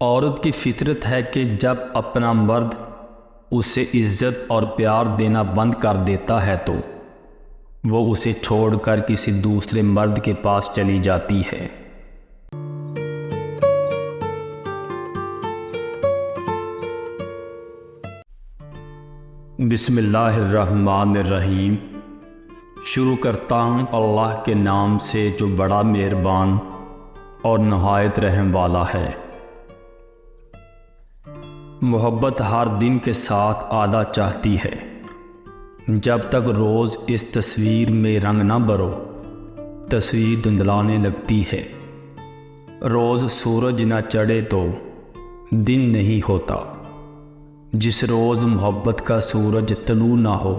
عورت کی فطرت ہے کہ جب اپنا مرد اسے عزت اور پیار دینا بند کر دیتا ہے تو وہ اسے چھوڑ کر کسی دوسرے مرد کے پاس چلی جاتی ہے۔ بسم اللہ الرحمن الرحیم۔ شروع کرتا ہوں اللہ کے نام سے جو بڑا مہربان اور نہایت رحم والا ہے۔ محبت ہر دن کے ساتھ آدھا چاہتی ہے، جب تک روز اس تصویر میں رنگ نہ بھرو تصویر دھندلانے لگتی ہے۔ روز سورج نہ چڑھے تو دن نہیں ہوتا، جس روز محبت کا سورج طلوع نہ ہو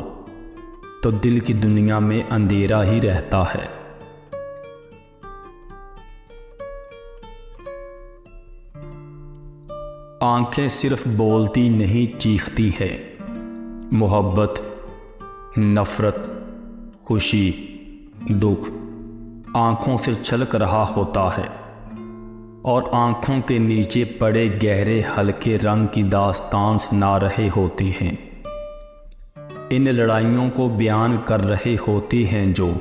تو دل کی دنیا میں اندھیرا ہی رہتا ہے۔ آنکھیں صرف بولتی نہیں چیختی ہے۔ محبت، نفرت، خوشی، دکھ آنکھوں سے چھلک رہا ہوتا ہے، اور آنکھوں کے نیچے پڑے گہرے ہلکے رنگ کی داستان سنا رہے ہوتے ہیں۔ ان لڑائیوں کو بیان کر رہے ہوتے ہیں جو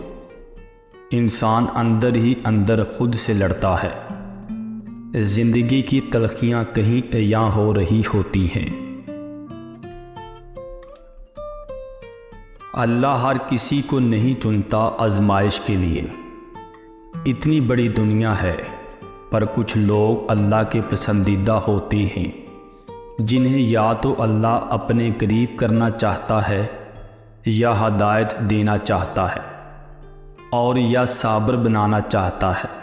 انسان اندر ہی اندر خود سے لڑتا ہے۔ زندگی کی تلخیاں کہیں عیاں ہو رہی ہوتی ہیں۔ اللہ ہر کسی کو نہیں چنتا آزمائش کے لیے۔ اتنی بڑی دنیا ہے، پر کچھ لوگ اللہ کے پسندیدہ ہوتے ہیں، جنہیں یا تو اللہ اپنے قریب کرنا چاہتا ہے یا ہدایت دینا چاہتا ہے، اور یا صابر بنانا چاہتا ہے۔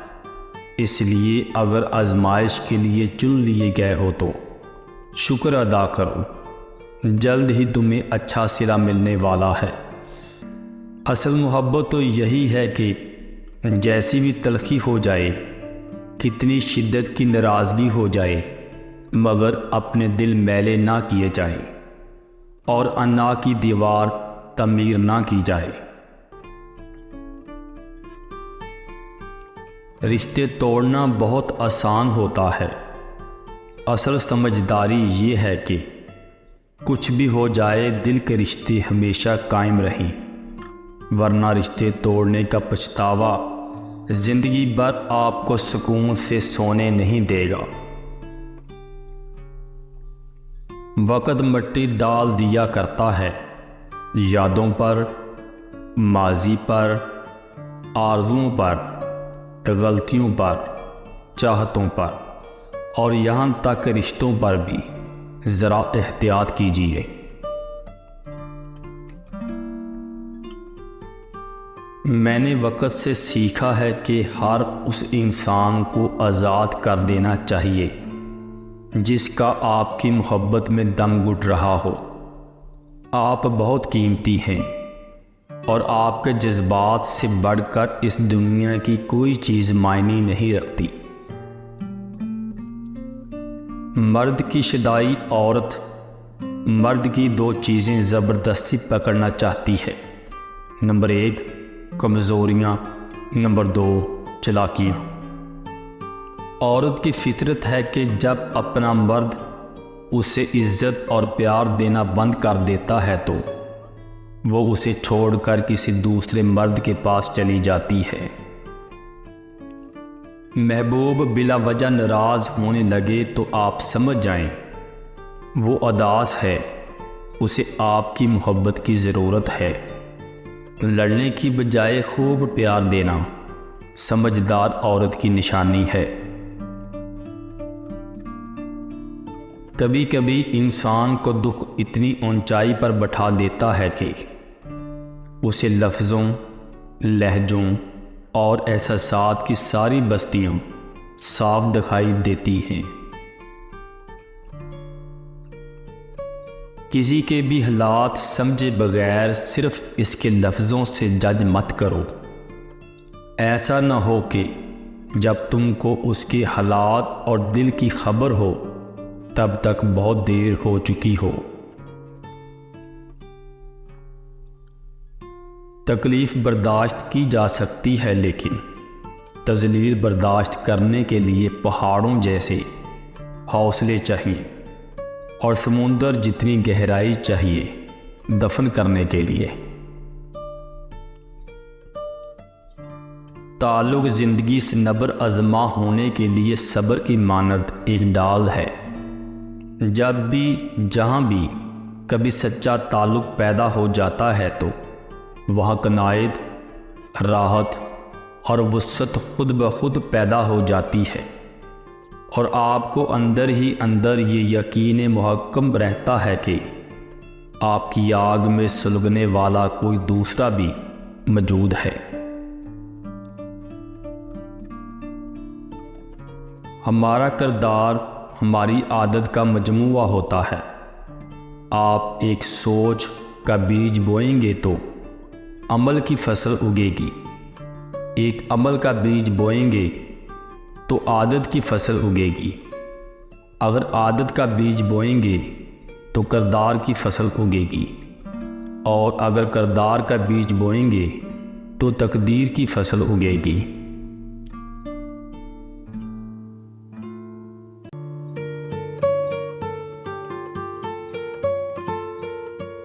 اس لیے اگر آزمائش کے لیے چن لیے گئے ہو تو شکر ادا کرو، جلد ہی تمہیں اچھا صلہ ملنے والا ہے۔ اصل محبت تو یہی ہے کہ جیسی بھی تلخی ہو جائے، کتنی شدت کی ناراضگی ہو جائے، مگر اپنے دل میلے نہ کیے جائیں اور انا کی دیوار تعمیر نہ کی جائے۔ رشتے توڑنا بہت آسان ہوتا ہے، اصل سمجھداری یہ ہے کہ کچھ بھی ہو جائے دل کے رشتے ہمیشہ قائم رہیں، ورنہ رشتے توڑنے کا پچھتاوا زندگی بھر آپ کو سکون سے سونے نہیں دے گا۔ وقت مٹی ڈال دیا کرتا ہے، یادوں پر، ماضی پر، آرزوؤں پر، غلطیوں پر، چاہتوں پر، اور یہاں تک رشتوں پر بھی۔ ذرا احتیاط کیجیے۔ میں نے وقت سے سیکھا ہے کہ ہر اس انسان کو آزاد کر دینا چاہیے جس کا آپ کی محبت میں دم گھٹ رہا ہو۔ آپ بہت قیمتی ہیں، اور آپ کے جذبات سے بڑھ کر اس دنیا کی کوئی چیز معنی نہیں رکھتی۔ مرد کی شدائی عورت مرد کی دو چیزیں زبردستی پکڑنا چاہتی ہے۔ نمبر 1 کمزوریاں، نمبر 2 چالاکیاں۔ عورت کی فطرت ہے کہ جب اپنا مرد اسے عزت اور پیار دینا بند کر دیتا ہے تو وہ اسے چھوڑ کر کسی دوسرے مرد کے پاس چلی جاتی ہے۔ محبوب بلا وجہ ناراض ہونے لگے تو آپ سمجھ جائیں وہ اداس ہے، اسے آپ کی محبت کی ضرورت ہے۔ لڑنے کی بجائے خوب پیار دینا سمجھدار عورت کی نشانی ہے۔ کبھی کبھی انسان کو دکھ اتنی اونچائی پر بٹھا دیتا ہے کہ اسے لفظوں، لہجوں اور احساسات کی ساری بستیاں صاف دکھائی دیتی ہیں۔ کسی کے بھی حالات سمجھے بغیر صرف اس کے لفظوں سے جج مت کرو۔ ایسا نہ ہو کہ جب تم کو اس کے حالات اور دل کی خبر ہو تب تک بہت دیر ہو چکی ہو۔ تکلیف برداشت کی جا سکتی ہے، لیکن تذلیل برداشت کرنے کے لیے پہاڑوں جیسے حوصلے چاہیے اور سمندر جتنی گہرائی چاہیے دفن کرنے کے لیے۔ تعلق زندگی سے نبر آزما ہونے کے لیے صبر کی مانند ایک ڈال ہے۔ جب بھی جہاں بھی کبھی سچا تعلق پیدا ہو جاتا ہے تو وہاں کنائد، راحت اور وسعت خود بخود پیدا ہو جاتی ہے، اور آپ کو اندر ہی اندر یہ یقین محکم رہتا ہے کہ آپ کی آگ میں سلگنے والا کوئی دوسرا بھی موجود ہے۔ ہمارا کردار ہماری عادت کا مجموعہ ہوتا ہے۔ آپ ایک سوچ کا بیج بوئیں گے تو عمل کی فصل اگے گی، ایک عمل کا بیج بوئیں گے تو عادت کی فصل اگے گی، اگر عادت کا بیج بوئیں گے تو کردار کی فصل اگے گی، اور اگر کردار کا بیج بوئیں گے تو تقدیر کی فصل اگے گی۔